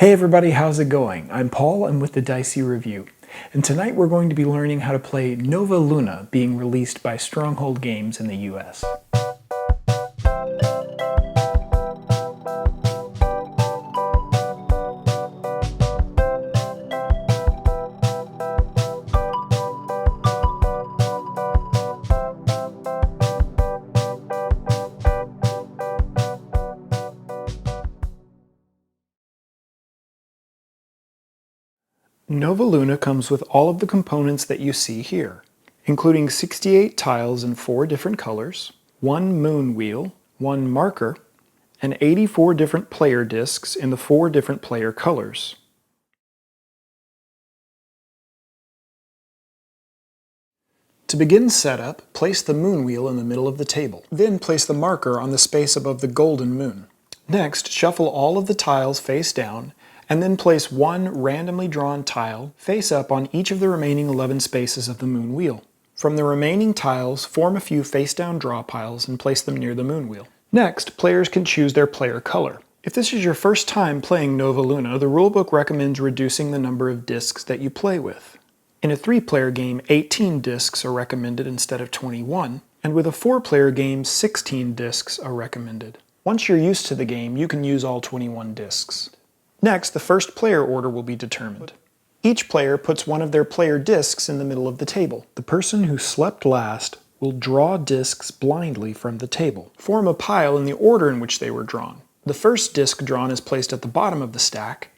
Hey everybody, how's it going? I'm Paul, I'm with the Dicey Review, and tonight we're going to be learning how to play Nova Luna, being released by Stronghold Games in the US. Nova Luna comes with all of the components that you see here, including 68 tiles in 4 different colors, 1 moon wheel, 1 marker, and 84 different player discs in the 4 different player colors. To begin setup, place the moon wheel in the middle of the table. Then place the marker on the space above the golden moon. Next, shuffle all of the tiles face down, and then place 1 randomly drawn tile face up on each of the remaining 11 spaces of the moon wheel. From the remaining tiles, form a few face down draw piles and place them near the moon wheel. Next, players can choose their player color. If this is your first time playing Nova Luna, the rulebook recommends reducing the number of discs that you play with. In a 3-player game, 18 discs are recommended instead of 21, and with a 4-player game, 16 discs are recommended. Once you're used to the game, you can use all 21 discs. Next, the first player order will be determined. Each player puts one of their player discs in the middle of the table. The person who slept last will draw discs blindly from the table. Form a pile in the order in which they were drawn. The first disc drawn is placed at the bottom of the stack,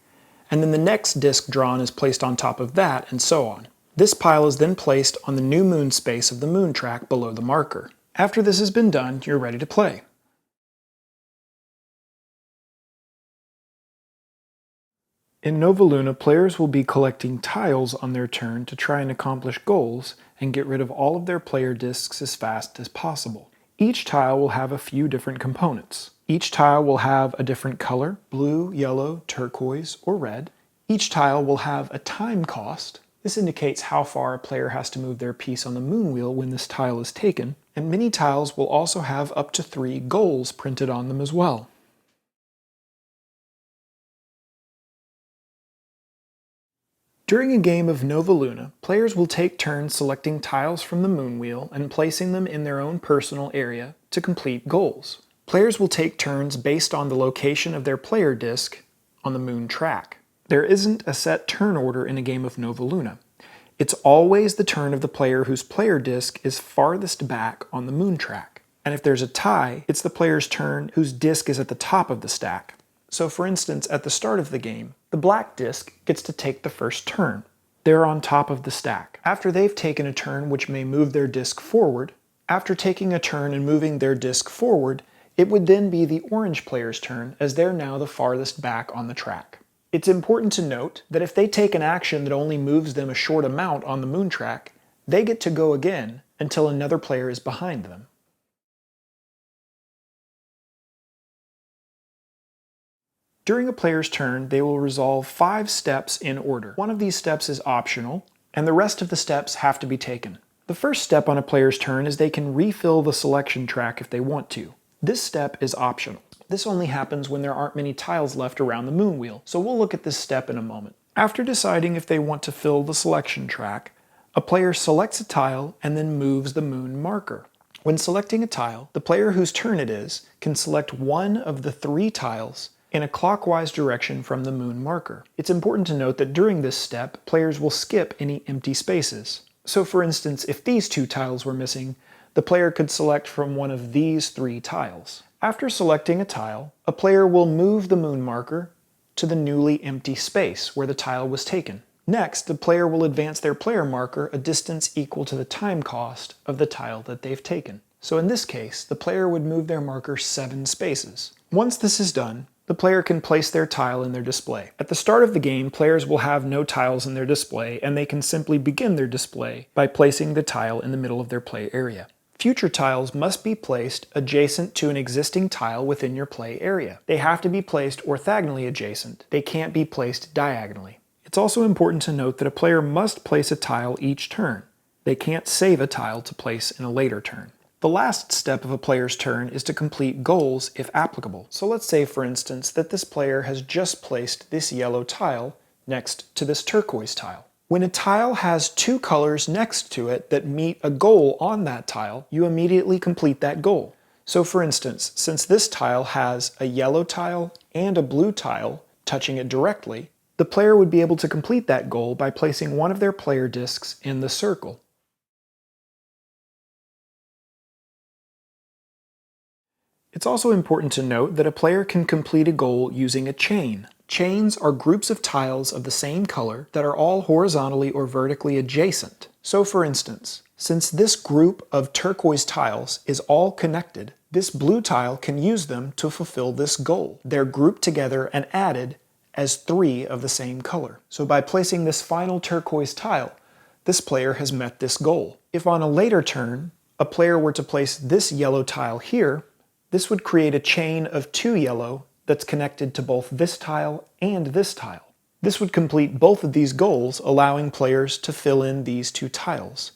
and then the next disc drawn is placed on top of that, and so on. This pile is then placed on the new moon space of the moon track below the marker. After this has been done, you're ready to play. In Nova Luna, players will be collecting tiles on their turn to try and accomplish goals and get rid of all of their player discs as fast as possible. Each tile will have a few different components. Each tile will have a different color: blue, yellow, turquoise, or red. Each tile will have a time cost. This indicates how far a player has to move their piece on the moon wheel when this tile is taken. And many tiles will also have up to 3 goals printed on them as well. During a game of Nova Luna, players will take turns selecting tiles from the moon wheel and placing them in their own personal area to complete goals. Players will take turns based on the location of their player disc on the moon track. There isn't a set turn order in a game of Nova Luna. It's always the turn of the player whose player disc is farthest back on the moon track. And if there's a tie, it's the player's turn whose disc is at the top of the stack. So for instance, at the start of the game, the black disc gets to take the first turn. They're on top of the stack. After they've taken a turn which may move their disc forward, after taking a turn and moving their disc forward, it would then be the orange player's turn, as they're now the farthest back on the track. It's important to note that if they take an action that only moves them a short amount on the moon track, they get to go again until another player is behind them. During a player's turn, they will resolve 5 steps in order. One of these steps is optional, and the rest of the steps have to be taken. The first step on a player's turn is they can refill the selection track if they want to. This step is optional. This only happens when there aren't many tiles left around the moon wheel, so we'll look at this step in a moment. After deciding if they want to fill the selection track, a player selects a tile and then moves the moon marker. When selecting a tile, the player whose turn it is can select one of the 3 tiles in a clockwise direction from the moon marker. It's important to note that during this step, players will skip any empty spaces. So for instance, if these 2 tiles were missing, the player could select from one of these 3 tiles. After selecting a tile, a player will move the moon marker to the newly empty space where the tile was taken. Next, the player will advance their player marker a distance equal to the time cost of the tile that they've taken. So in this case, the player would move their marker 7 spaces. Once this is done, the player can place their tile in their display. At the start of the game, players will have no tiles in their display, and they can simply begin their display by placing the tile in the middle of their play area. Future tiles must be placed adjacent to an existing tile within your play area. They have to be placed orthogonally adjacent. They can't be placed diagonally. It's also important to note that a player must place a tile each turn. They can't save a tile to place in a later turn. The last step of a player's turn is to complete goals if applicable. So let's say, for instance, that this player has just placed this yellow tile next to this turquoise tile. When a tile has two colors next to it that meet a goal on that tile, you immediately complete that goal. So for instance, since this tile has a yellow tile and a blue tile touching it directly, the player would be able to complete that goal by placing one of their player discs in the circle. It's also important to note that a player can complete a goal using a chain. Chains are groups of tiles of the same color that are all horizontally or vertically adjacent. So for instance, since this group of turquoise tiles is all connected, this blue tile can use them to fulfill this goal. They're grouped together and added as three of the same color. So by placing this final turquoise tile, this player has met this goal. If on a later turn, a player were to place this yellow tile here, this would create a chain of two yellow that's connected to both this tile and this tile. This would complete both of these goals, allowing players to fill in these two tiles.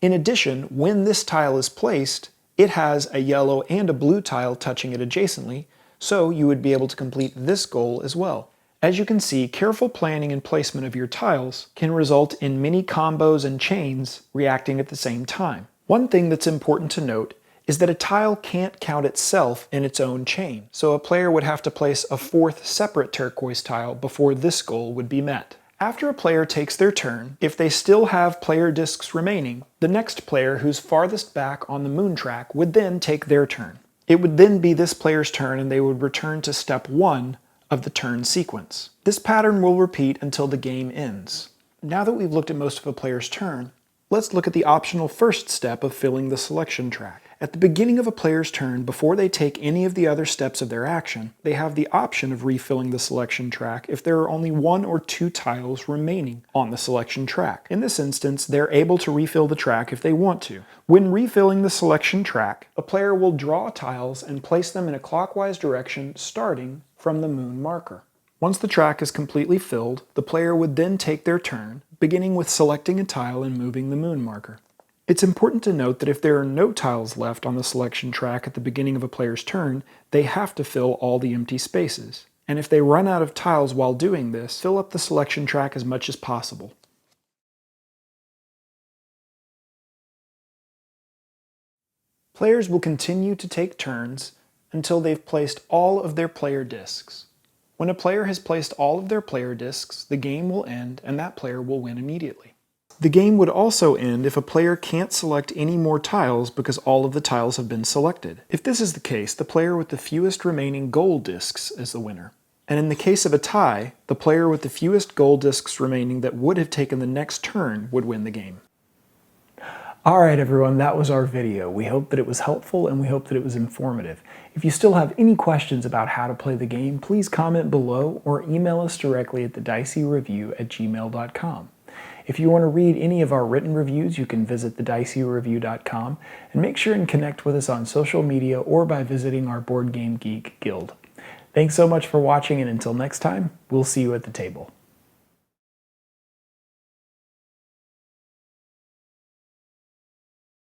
In addition, when this tile is placed, it has a yellow and a blue tile touching it adjacently, so you would be able to complete this goal as well. As you can see, careful planning and placement of your tiles can result in many combos and chains reacting at the same time. One thing that's important to note is that a tile can't count itself in its own chain, so a player would have to place a fourth separate turquoise tile before this goal would be met. After a player takes their turn, if they still have player discs remaining, the next player who's farthest back on the moon track would then take their turn. It would then be this player's turn and they would return to step 1 of the turn sequence. This pattern will repeat until the game ends. Now that we've looked at most of a player's turn, let's look at the optional first step of filling the selection track. At the beginning of a player's turn, before they take any of the other steps of their action, they have the option of refilling the selection track if there are only 1 or 2 tiles remaining on the selection track. In this instance, they're able to refill the track if they want to. When refilling the selection track, a player will draw tiles and place them in a clockwise direction starting from the moon marker. Once the track is completely filled, the player would then take their turn, beginning with selecting a tile and moving the moon marker. It's important to note that if there are no tiles left on the selection track at the beginning of a player's turn, they have to fill all the empty spaces. And if they run out of tiles while doing this, fill up the selection track as much as possible. Players will continue to take turns until they've placed all of their player discs. When a player has placed all of their player discs, the game will end and that player will win immediately. The game would also end if a player can't select any more tiles because all of the tiles have been selected. If this is the case, the player with the fewest remaining gold discs is the winner. And in the case of a tie, the player with the fewest gold discs remaining that would have taken the next turn would win the game. Alright everyone, that was our video. We hope that it was helpful and we hope that it was informative. If you still have any questions about how to play the game, please comment below or email us directly at thedicey@gmail.com. If you want to read any of our written reviews, you can visit thedicey.review.com and make sure and connect with us on social media or by visiting our Board Game Geek Guild. Thanks so much for watching, and until next time, we'll see you at the table.